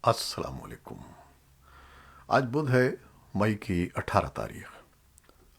السلام علیکم۔ آج بدھ ہے، مئی کی 18 تاریخ۔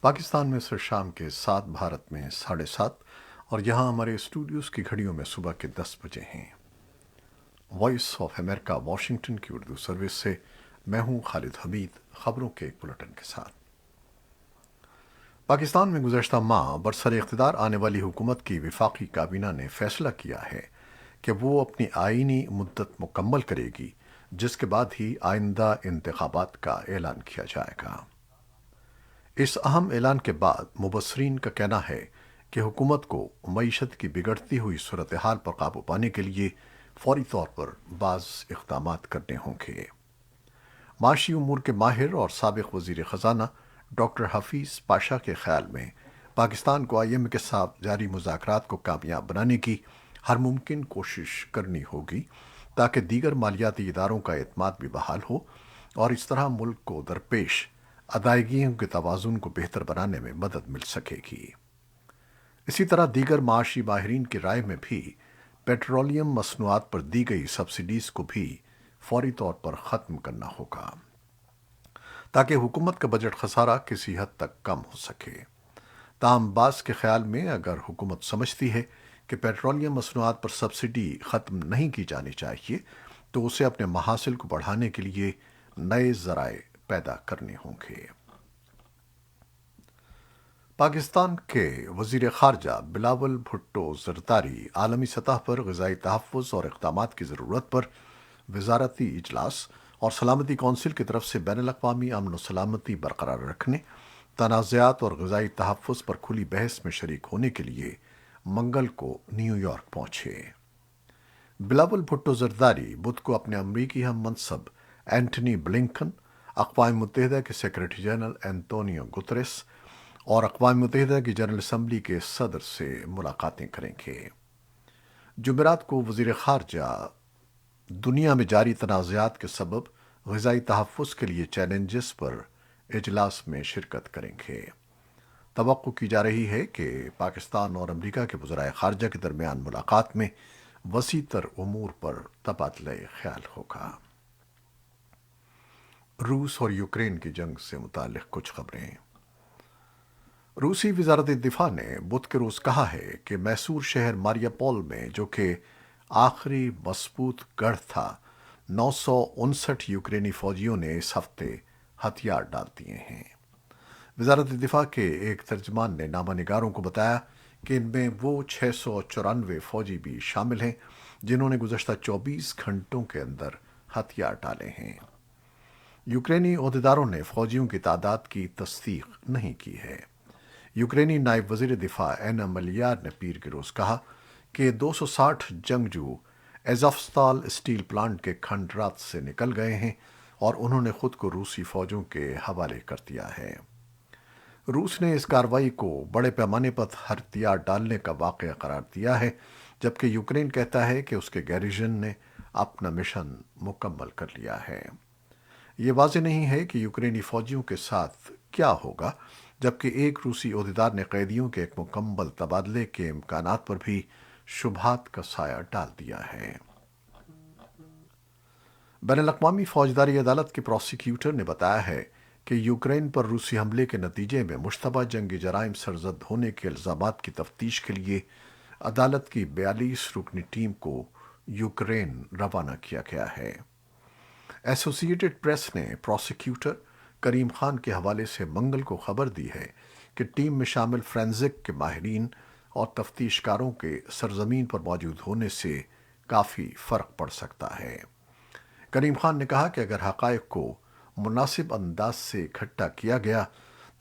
پاکستان میں سے شام کے 7، بھارت میں 7:30، اور یہاں ہمارے اسٹوڈیوز کی گھڑیوں میں صبح کے 10 بجے ہیں۔ وائس آف امریکہ واشنگٹن کی اردو سروس سے میں ہوں خالد حمید، خبروں کے ایک بلٹن کے ساتھ۔ پاکستان میں گزشتہ ماہ برسر اقتدار آنے والی حکومت کی وفاقی کابینہ نے فیصلہ کیا ہے کہ وہ اپنی آئینی مدت مکمل کرے گی، جس کے بعد ہی آئندہ انتخابات کا اعلان کیا جائے گا۔ اس اہم اعلان کے بعد مبصرین کا کہنا ہے کہ حکومت کو معیشت کی بگڑتی ہوئی صورتحال پر قابو پانے کے لیے فوری طور پر بعض اقدامات کرنے ہوں گے۔ معاشی امور کے ماہر اور سابق وزیر خزانہ ڈاکٹر حفیظ پاشا کے خیال میں پاکستان کو آئی ایم کے ساتھ جاری مذاکرات کو کامیاب بنانے کی ہر ممکن کوشش کرنی ہوگی تاکہ دیگر مالیاتی اداروں کا اعتماد بھی بحال ہو، اور اس طرح ملک کو درپیش ادائیگیوں کے توازن کو بہتر بنانے میں مدد مل سکے گی۔ اسی طرح دیگر معاشی ماہرین کی رائے میں بھی پیٹرولیم مصنوعات پر دی گئی سبسڈیز کو بھی فوری طور پر ختم کرنا ہوگا تاکہ حکومت کا بجٹ خسارہ کسی حد تک کم ہو سکے۔ تاہم بعض کے خیال میں اگر حکومت سمجھتی ہے کہ پیٹرولیم مصنوعات پر سبسڈی ختم نہیں کی جانی چاہیے تو اسے اپنے محاصل کو بڑھانے کے لیے نئے ذرائع پیدا کرنے ہوں گے۔ پاکستان کے وزیر خارجہ بلاول بھٹو زرداری عالمی سطح پر غذائی تحفظ اور اقدامات کی ضرورت پر وزارتی اجلاس اور سلامتی کونسل کی طرف سے بین الاقوامی امن و سلامتی برقرار رکھنے، تنازعات اور غذائی تحفظ پر کھلی بحث میں شریک ہونے کے لیے منگل کو نیو یارک پہنچے۔ بلاول بھٹو زرداری بدھ کو اپنے امریکی ہم منصب اینٹنی بلنکن، اقوام متحدہ کے سیکرٹری جنرل اینتونیو گتریس اور اقوام متحدہ کی جنرل اسمبلی کے صدر سے ملاقاتیں کریں گے۔ جمعرات کو وزیر خارجہ دنیا میں جاری تنازعات کے سبب غذائی تحفظ کے لیے چیلنجز پر اجلاس میں شرکت کریں گے۔ توقع کی جا رہی ہے کہ پاکستان اور امریکہ کے وزرائے خارجہ کے درمیان ملاقات میں وسیع تر امور پر تبادلہ خیال ہوگا۔ روس اور یوکرین کی جنگ سے متعلق کچھ خبریں۔ روسی وزارت دفاع نے بدھ کے روز کہا ہے کہ میسور شہر ماریا پول میں، جو کہ آخری مضبوط گڑھ تھا، 959 یوکرینی فوجیوں نے اس ہفتے ہتھیار ڈال دیے ہیں۔ وزارت دفاع کے ایک ترجمان نے نامہ نگاروں کو بتایا کہ ان میں وہ 694 فوجی بھی شامل ہیں جنہوں نے گزشتہ 24 گھنٹوں کے اندر ہتھیار ڈالے ہیں۔ یوکرینی عہدیداروں نے فوجیوں کی تعداد کی تصدیق نہیں کی ہے۔ یوکرینی نائب وزیر دفاع اینا ملیار نے پیر کے روز کہا کہ 260 جنگجو ایزوفستال اسٹیل پلانٹ کے کھنڈرات سے نکل گئے ہیں اور انہوں نے خود کو روسی فوجوں کے حوالے کر دیا ہے۔ روس نے اس کارروائی کو بڑے پیمانے پر ہتھیار ڈالنے کا واقعہ قرار دیا ہے، جبکہ یوکرین کہتا ہے کہ اس کے گیریژن نے اپنا مشن مکمل کر لیا ہے۔ یہ واضح نہیں ہے کہ یوکرینی فوجیوں کے ساتھ کیا ہوگا، جبکہ ایک روسی عہدیدار نے قیدیوں کے ایک مکمل تبادلے کے امکانات پر بھی شبہات کا سایہ ڈال دیا ہے۔ بین الاقوامی فوجداری عدالت کے پروسیکیوٹر نے بتایا ہے کہ یوکرین پر روسی حملے کے نتیجے میں مشتبہ جنگی جرائم سرزد ہونے کے الزامات کی تفتیش کے لیے عدالت کی 42 رکنی ٹیم کو یوکرین روانہ کیا گیا ہے۔ ایسوسی ایٹڈ پریس نے پروسیکیوٹر کریم خان کے حوالے سے منگل کو خبر دی ہے کہ ٹیم میں شامل فرینزک کے ماہرین اور تفتیش کاروں کے سرزمین پر موجود ہونے سے کافی فرق پڑ سکتا ہے۔ کریم خان نے کہا کہ اگر حقائق کو مناسب انداز سے اکٹھا کیا گیا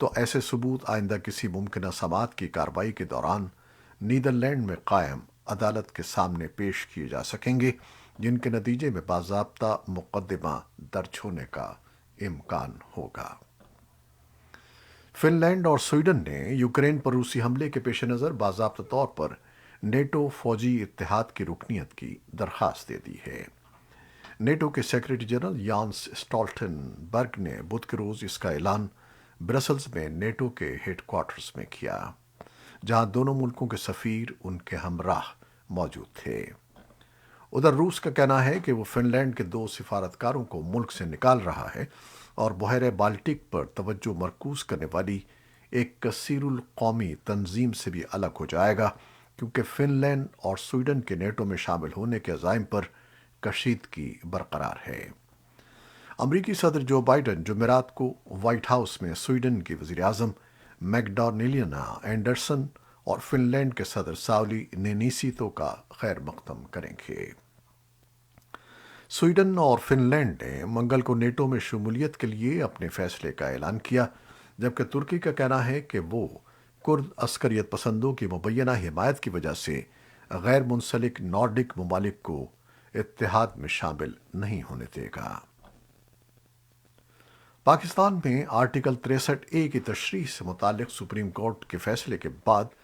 تو ایسے ثبوت آئندہ کسی ممکنہ سماعت کی کارروائی کے دوران نیدرلینڈ میں قائم عدالت کے سامنے پیش کیے جا سکیں گے، جن کے نتیجے میں باضابطہ مقدمہ درج ہونے کا امکان ہوگا۔ فن لینڈ اور سویڈن نے یوکرین پر روسی حملے کے پیش نظر باضابطہ طور پر نیٹو فوجی اتحاد کی رکنیت کی درخواست دے دی ہے۔ نیٹو کے سیکرٹری جنرل یانس اسٹالٹن برگ نے بدھ کے روز اس کا اعلان برسلز میں نیٹو کے ہیڈ کوارٹرز میں کیا، جہاں دونوں ملکوں کے سفیر ان کے ہمراہ موجود تھے۔ ادھر روس کا کہنا ہے کہ وہ فن لینڈ کے 2 سفارتکاروں کو ملک سے نکال رہا ہے اور بحیرہ بالٹک پر توجہ مرکوز کرنے والی ایک کثیر القومی تنظیم سے بھی الگ ہو جائے گا، کیونکہ فن لینڈ اور سویڈن کے نیٹو میں شامل ہونے کے عزائم پر کشیدگی برقرار ہے۔ امریکی صدر جو بائیڈن جمعرات کو وائٹ ہاؤس میں سویڈن کی وزیر اعظم میگڈالینیا اینڈرسن اور فن لینڈ کے صدر ساولی نینیسیتو کا خیر مقدم کریں گے۔ سویڈن اور فن لینڈ نے منگل کو نیٹو میں شمولیت کے لیے اپنے فیصلے کا اعلان کیا، جبکہ ترکی کا کہنا ہے کہ وہ کرد عسکریت پسندوں کی مبینہ حمایت کی وجہ سے غیر منسلک نارڈک ممالک کو اتحاد میں شامل نہیں ہونے دے گا۔ پاکستان میں آرٹیکل 63A کی تشریح سے متعلق سپریم کورٹ کے فیصلے کے بعد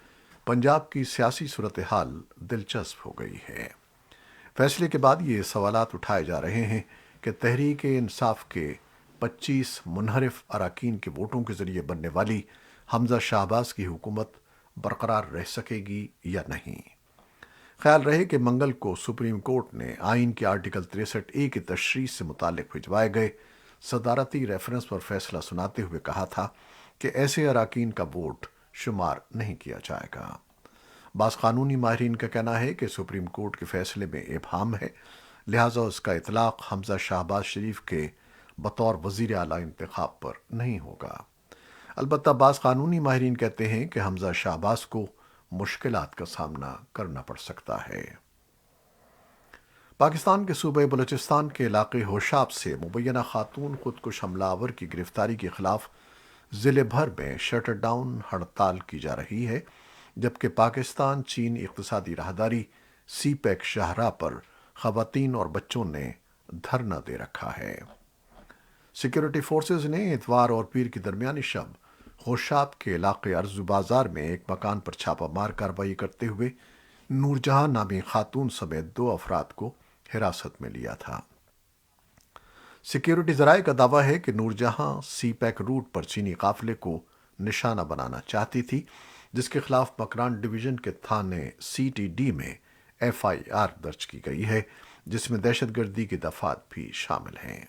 پنجاب کی سیاسی صورتحال دلچسپ ہو گئی ہے۔ فیصلے کے بعد یہ سوالات اٹھائے جا رہے ہیں کہ تحریک انصاف کے 25 منحرف اراکین کے ووٹوں کے ذریعے بننے والی حمزہ شہباز کی حکومت برقرار رہ سکے گی یا نہیں۔ خیال رہے کہ منگل کو سپریم کورٹ نے آئین کے آرٹیکل 63A کی تشریح سے متعلق بھجوائے گئے صدارتی ریفرنس پر فیصلہ سناتے ہوئے کہا تھا کہ ایسے اراکین کا ووٹ شمار نہیں کیا جائے گا۔ بعض قانونی ماہرین کا کہنا ہے کہ سپریم کورٹ کے فیصلے میں ابہام ہے، لہٰذا اس کا اطلاق حمزہ شہباز شریف کے بطور وزیر اعلیٰ انتخاب پر نہیں ہوگا۔ البتہ بعض قانونی ماہرین کہتے ہیں کہ حمزہ شہباز کو مشکلات کا سامنا کرنا پڑ سکتا ہے۔ پاکستان کے صوبہ بلوچستان کے علاقے ہوشاب سے مبینہ خاتون خودکش حملہ آور کی گرفتاری کے خلاف ضلع بھر میں شٹر ڈاؤن ہڑتال کی جا رہی ہے، جبکہ پاکستان چین اقتصادی راہداری سی پیک شاہراہ پر خواتین اور بچوں نے دھرنا دے رکھا ہے۔ سیکورٹی فورسز نے اتوار اور پیر کی درمیانی شب ہوشاب کے علاقے ارزو بازار میں ایک مکان پر چھاپہ مار کارروائی کرتے ہوئے نور جہاں نامی خاتون سمیت 2 افراد کو حراست میں لیا تھا۔ سیکورٹی ذرائع کا دعویٰ ہے کہ نور جہاں سی پیک روٹ پر چینی قافلے کو نشانہ بنانا چاہتی تھی، جس کے خلاف مکران ڈویژن کے تھانے CTD میں FIR درج کی گئی ہے، جس میں دہشت گردی کی دفعات بھی شامل ہیں۔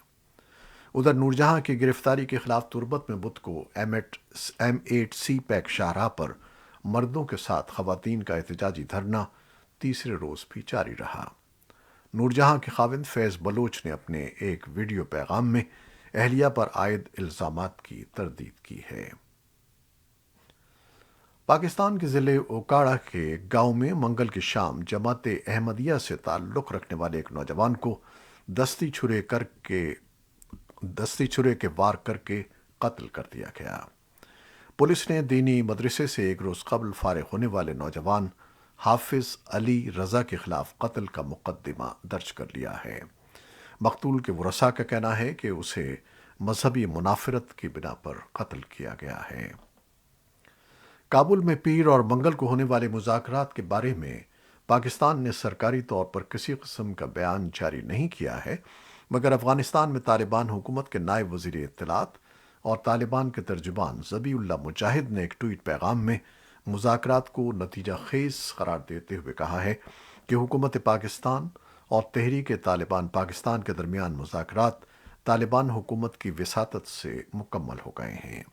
ادھر نور جہاں کی گرفتاری کے خلاف تربت میں بدھ کو M8 سی پیک شاہراہ پر مردوں کے ساتھ خواتین کا احتجاجی دھرنا تیسرے روز بھی جاری رہا۔ نور جہاں کے خاوند فیض بلوچ نے اپنے ایک ویڈیو پیغام میں اہلیہ پر عائد الزامات کی تردید کی ہے۔ پاکستان کے ضلع اوکاڑہ کے گاؤں میں منگل کی شام جماعت احمدیہ سے تعلق رکھنے والے ایک نوجوان کو دستی چھرے کے وار کر کے قتل کر دیا گیا۔ پولیس نے دینی مدرسے سے ایک روز قبل فارغ ہونے والے نوجوان حافظ علی رضا کے خلاف قتل کا مقدمہ درج کر لیا ہے۔ مقتول کے ورثاء کا کہنا ہے کہ اسے مذہبی منافرت کی بنا پر قتل کیا گیا ہے۔ کابل میں پیر اور منگل کو ہونے والے مذاکرات کے بارے میں پاکستان نے سرکاری طور پر کسی قسم کا بیان جاری نہیں کیا ہے، مگر افغانستان میں طالبان حکومت کے نائب وزیر اطلاعات اور طالبان کے ترجمان ذبیح اللہ مجاہد نے ایک ٹویٹ پیغام میں مذاکرات کو نتیجہ خیز قرار دیتے ہوئے کہا ہے کہ حکومت پاکستان اور تحریک طالبان پاکستان کے درمیان مذاکرات طالبان حکومت کی وساطت سے مکمل ہو گئے ہیں،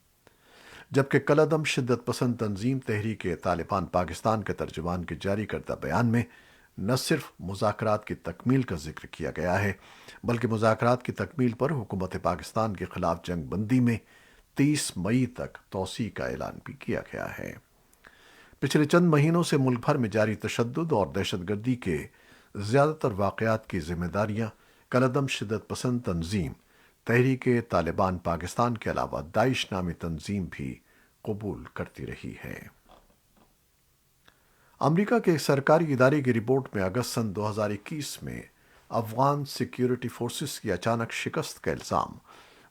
جبکہ کالعدم شدت پسند تنظیم تحریک طالبان پاکستان کے ترجمان کے جاری کردہ بیان میں نہ صرف مذاکرات کی تکمیل کا ذکر کیا گیا ہے، بلکہ مذاکرات کی تکمیل پر حکومت پاکستان کے خلاف جنگ بندی میں 30 مئی تک توسیع کا اعلان بھی کیا گیا ہے۔ پچھلے چند مہینوں سے ملک بھر میں جاری تشدد اور دہشت گردی کے زیادہ تر واقعات کی ذمہ داریاں کالعدم شدت پسند تنظیم تحریک طالبان پاکستان کے علاوہ داعش نامی تنظیم بھی قبول کرتی رہی ہے۔ امریکہ کے ایک سرکاری ادارے کی رپورٹ میں اگست سن 2021 میں افغان سیکیورٹی فورسز کی اچانک شکست کا الزام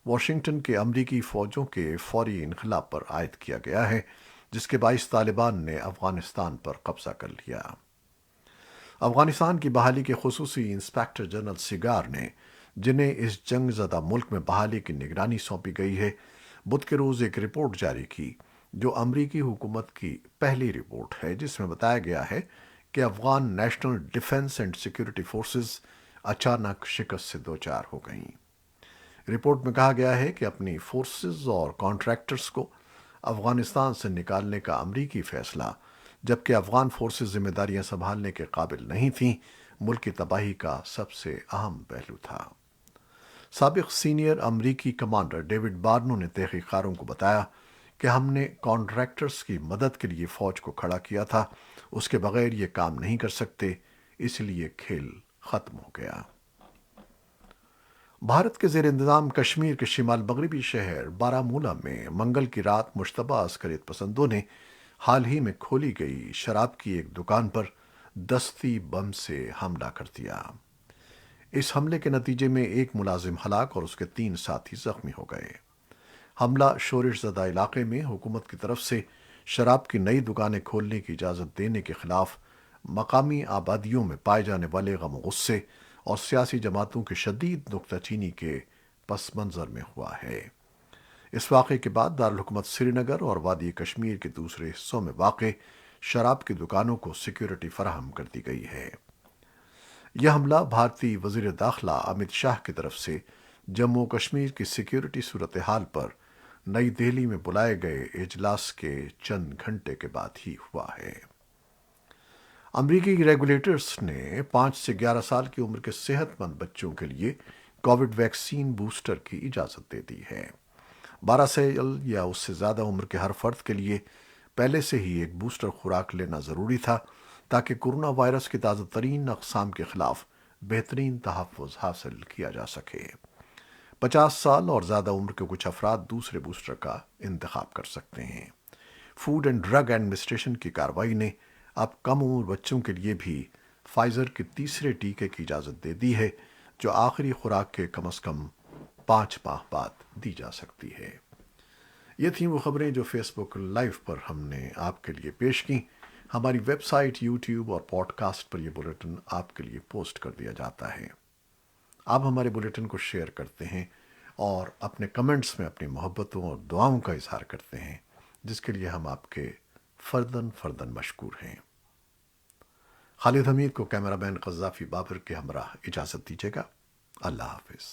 واشنگٹن کے امریکی فوجوں کے فوری انخلا پر عائد کیا گیا ہے، جس کے باعث طالبان نے افغانستان پر قبضہ کر لیا۔ افغانستان کی بحالی کے خصوصی انسپکٹر جنرل سیگار نے، جنہیں اس جنگ زدہ ملک میں بحالی کی نگرانی سونپی گئی ہے، بدھ کے روز ایک رپورٹ جاری کی جو امریکی حکومت کی پہلی رپورٹ ہے، جس میں بتایا گیا ہے کہ Afghan national defence and security forces اچانک شکست سے دوچار ہو گئیں۔ رپورٹ میں کہا گیا ہے کہ اپنی فورسز اور کانٹریکٹرز کو افغانستان سے نکالنے کا امریکی فیصلہ، جبکہ افغان فورسز ذمہ داریاں سنبھالنے کے قابل نہیں تھیں، ملک کی تباہی کا سب سے اہم پہلو تھا۔ سابق سینئر امریکی کمانڈر ڈیوڈ بارنو نے تحقیقاتوں کو بتایا کہ ہم نے کانٹریکٹرز کی مدد کے لیے فوج کو کھڑا کیا تھا، اس کے بغیر یہ کام نہیں کر سکتے، اس لیے کھیل ختم ہو گیا۔ بھارت کے زیر انتظام کشمیر کے شمال مغربی شہر بارامولہ میں منگل کی رات مشتبہ عسکریت پسندوں نے حال ہی میں کھولی گئی شراب کی ایک دکان پر دستی بم سے حملہ کر دیا۔ اس حملے کے نتیجے میں ایک ملازم ہلاک اور اس کے 3 ساتھی زخمی ہو گئے۔ حملہ شورش زدہ علاقے میں حکومت کی طرف سے شراب کی نئی دکانیں کھولنے کی اجازت دینے کے خلاف مقامی آبادیوں میں پائے جانے والے غم و غصے اور سیاسی جماعتوں کی شدید نکتہ چینی کے پس منظر میں ہوا ہے۔ اس واقعے کے بعد دارالحکومت سری نگر اور وادی کشمیر کے دوسرے حصوں میں واقع شراب کی دکانوں کو سیکیورٹی فراہم کر دی گئی ہے۔ یہ حملہ بھارتی وزیر داخلہ امت شاہ کی طرف سے جموں و کشمیر کی سیکیورٹی صورتحال پر نئی دہلی میں بلائے گئے اجلاس کے چند گھنٹے کے بعد ہی ہوا ہے۔ امریکی ریگولیٹرز نے 5 سے 11 سال کی عمر کے صحت مند بچوں کے لیے کووڈ ویکسین بوسٹر کی اجازت دے دی ہے۔ 12 سال یا اس سے زیادہ عمر کے ہر فرد کے لیے پہلے سے ہی ایک بوسٹر خوراک لینا ضروری تھا تاکہ کورونا وائرس کی تازہ ترین اقسام کے خلاف بہترین تحفظ حاصل کیا جا سکے۔ 50 سال اور زیادہ عمر کے کچھ افراد دوسرے بوسٹر کا انتخاب کر سکتے ہیں۔ فوڈ اینڈ ڈرگ ایڈمنسٹریشن کی کارروائی نے اب کم عمر بچوں کے لیے بھی فائزر کے تیسرے ٹیکے کی اجازت دے دی ہے، جو آخری خوراک کے کم از کم 5 ماہ بعد دی جا سکتی ہے۔ یہ تھیں وہ خبریں جو فیس بک لائیو پر ہم نے آپ کے لیے پیش کی۔ ہماری ویب سائٹ، یوٹیوب اور پوڈ کاسٹ پر یہ بلیٹن آپ کے لیے پوسٹ کر دیا جاتا ہے۔ آپ ہمارے بلیٹن کو شیئر کرتے ہیں اور اپنے کمنٹس میں اپنی محبتوں اور دعاؤں کا اظہار کرتے ہیں، جس کے لیے ہم آپ کے فرداً فرداً مشکور ہیں۔ خالد حمید کو کیمرہ مین قذافی بابر کے ہمراہ اجازت دیجیے گا۔ اللہ حافظ۔